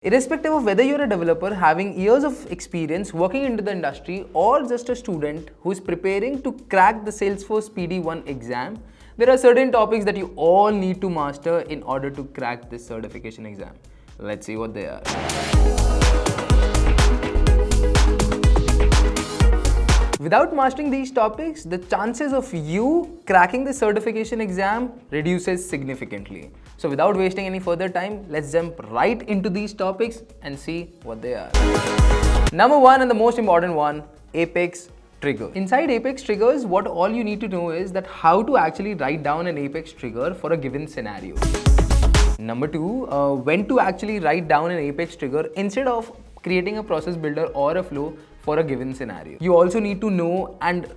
Irrespective of whether you're a developer having years of experience working into the industry or just a student who is preparing to crack the Salesforce PD1 exam, there are certain topics that you all need to master in order to crack this certification exam. Let's see what they are. Without mastering these topics, the chances of you cracking the certification exam reduces significantly. So without wasting any further time, let's jump right into these topics and see what they are. Number one and the most important one, Apex trigger. Inside Apex triggers, what all you need to know is that how to actually write down an Apex trigger for a given scenario. Number two, when to actually write down an Apex trigger instead of creating a process builder or a flow for a given scenario. You also need to know and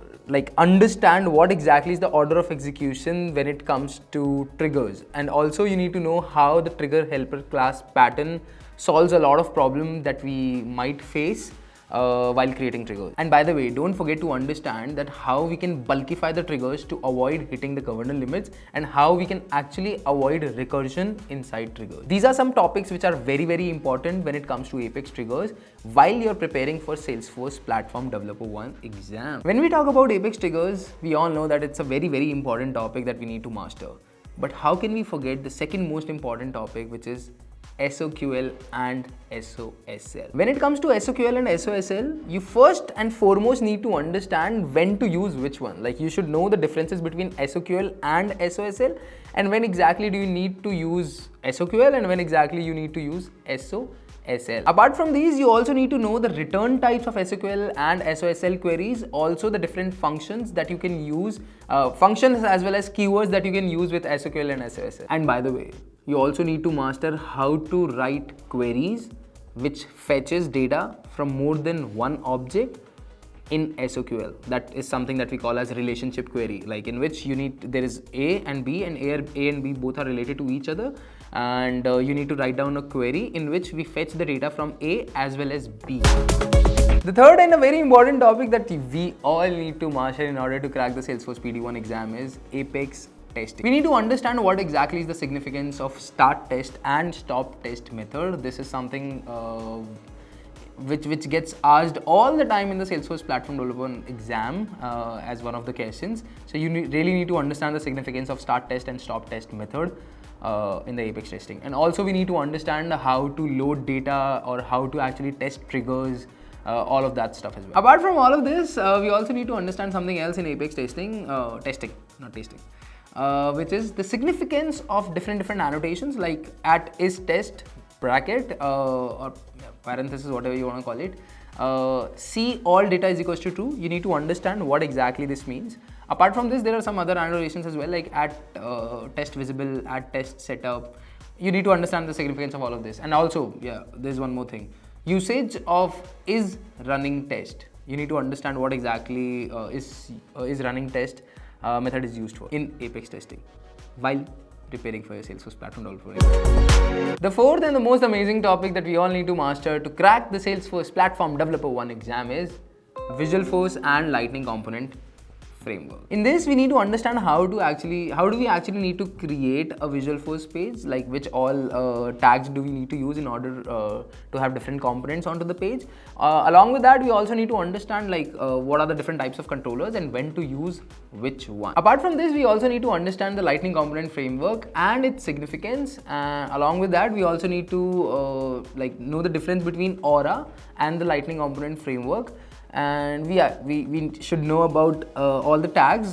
understand what exactly is the order of execution when it comes to triggers, and also you need to know how the trigger helper class pattern solves a lot of problems that we might face while creating triggers. And by the way, don't forget to understand that how we can bulkify the triggers to avoid hitting the governor limits and how we can actually avoid recursion inside triggers. These are some topics which are very important when it comes to Apex triggers while you're preparing for Salesforce Platform Developer 1 exam. When we talk about Apex triggers, we all know that it's a very important topic that we need to master. But how can we forget the second most important topic, which is SOQL and SOSL. When it comes to SOQL and SOSL, you first and foremost need to understand when to use which one. Like, you should know the differences between SOQL and SOSL, and when exactly do you need to use SOQL and when exactly you need to use SOSL. Apart from these, you also need to know the return types of SOQL and SOSL queries, also the different functions that you can use, functions as well as keywords that you can use with SOQL and SOSL. And by the way, you also need to master how to write queries which fetches data from more than one object in SOQL. That is something that we call as relationship query, like in which there is A and B, and A and B both are related to each other, and you need to write down a query in which we fetch the data from A as well as B. The third and a very important topic that we all need to master in order to crack the Salesforce PD1 exam is Apex testing. We need to understand what exactly is the significance of start test and stop test method. This is something which gets asked all the time in the Salesforce Platform Developer exam as one of the questions. So you really need to understand the significance of start test and stop test method in the Apex testing. And also we need to understand how to load data or how to actually test triggers, all of that stuff as well. Apart from all of this, we also need to understand something else in Apex testing, which is the significance of different annotations, like at is test bracket or parenthesis, whatever you want to call it. See all data is equals to true. You need to understand what exactly this means. Apart from this, there are some other annotations as well, like at test visible, at test setup. You need to understand the significance of all of this. And also, there's one more thing. Usage of is running test. You need to understand what exactly is running test method is used for in Apex testing while preparing for your Salesforce Platform Developer. The fourth and the most amazing topic that we all need to master to crack the Salesforce Platform Developer 1 exam is Visual Force and Lightning Component framework. In this, we need to understand how do we actually need to create a Visual Force page, like which all tags do we need to use in order to have different components onto the page. Along with that, we also need to understand what are the different types of controllers and when to use which one. Apart from this, we also need to understand the Lightning Component framework and its significance. Along with that, we also need to know the difference between Aura and the Lightning Component framework. And we should know about all the tags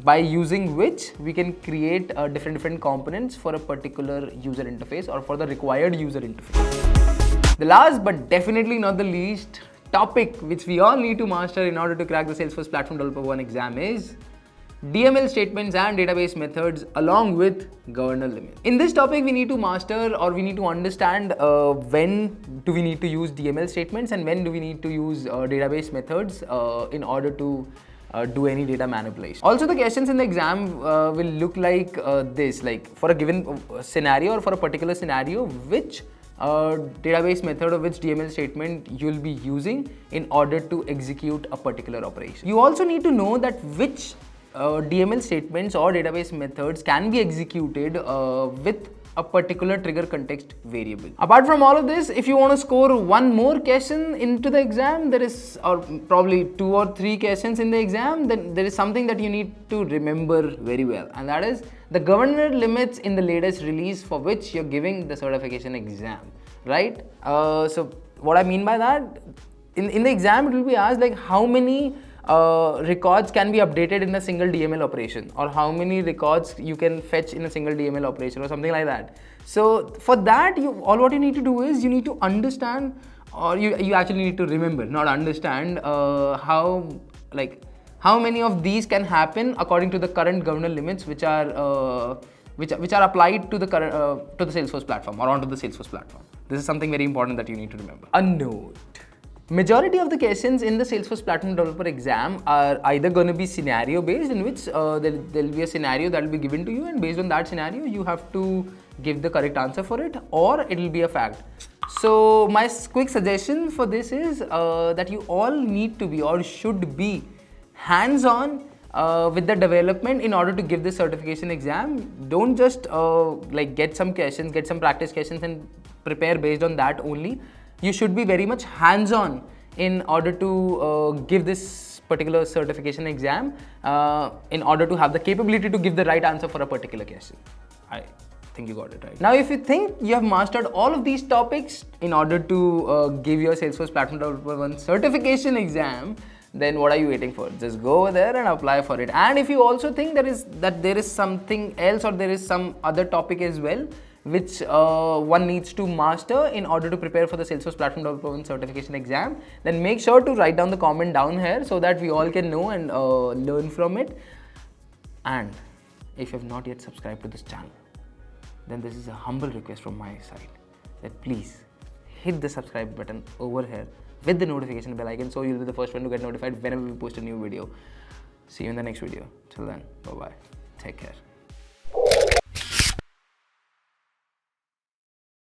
by using which we can create different components for a particular user interface or for the required user interface. The last but definitely not the least topic which we all need to master in order to crack the Salesforce Platform Developer 1 exam is DML statements and database methods along with governor limits. In this topic, we need to master or we need to understand when do we need to use DML statements and when do we need to use database methods in order to do any data manipulation. Also, the questions in the exam will look like this, like for a given scenario or for a particular scenario, which database method or which DML statement you'll be using in order to execute a particular operation. You also need to know that which DML statements or database methods can be executed with a particular trigger context variable. Apart from all of this, if you want to score one more question into the exam, there is, or probably 2 or 3 questions in the exam, then there is something that you need to remember very well, and that is the governor limits in the latest release for which you're giving the certification exam, right? So what I mean by that, in the exam it will be asked like how many records can be updated in a single DML operation, or how many records you can fetch in a single DML operation, or something like that. So for that, what you need to do is you need to understand, or you actually need to remember, not understand, how many of these can happen according to the current governor limits which are applied to the current to the Salesforce platform, or onto the Salesforce platform. This is something very important that you need to remember. A note. Majority of the questions in the Salesforce Platform Developer exam are either going to be scenario based, in which there'll be a scenario that will be given to you, and based on that scenario you have to give the correct answer for it, or it will be a fact. So my quick suggestion for this is that you all need to be, or should be, hands-on with the development in order to give this certification exam. Don't just get some questions, get some practice questions and prepare based on that only. You should be very much hands-on in order to give this particular certification exam, in order to have the capability to give the right answer for a particular question. I think you got it right. Now, if you think you have mastered all of these topics in order to give your Salesforce Platform Developer 1 certification exam, then what are you waiting for? Just go over there and apply for it. And if you also think there is something else, or there is some other topic as well which one needs to master in order to prepare for the Salesforce Platform Developer 1 certification exam, then make sure to write down the comment down here so that we all can know and learn from it. And if you have not yet subscribed to this channel, then this is a humble request from my side that please hit the subscribe button over here with the notification bell icon, so you'll be the first one to get notified whenever we post a new video. See you in the next video. Till then, bye bye. Take care.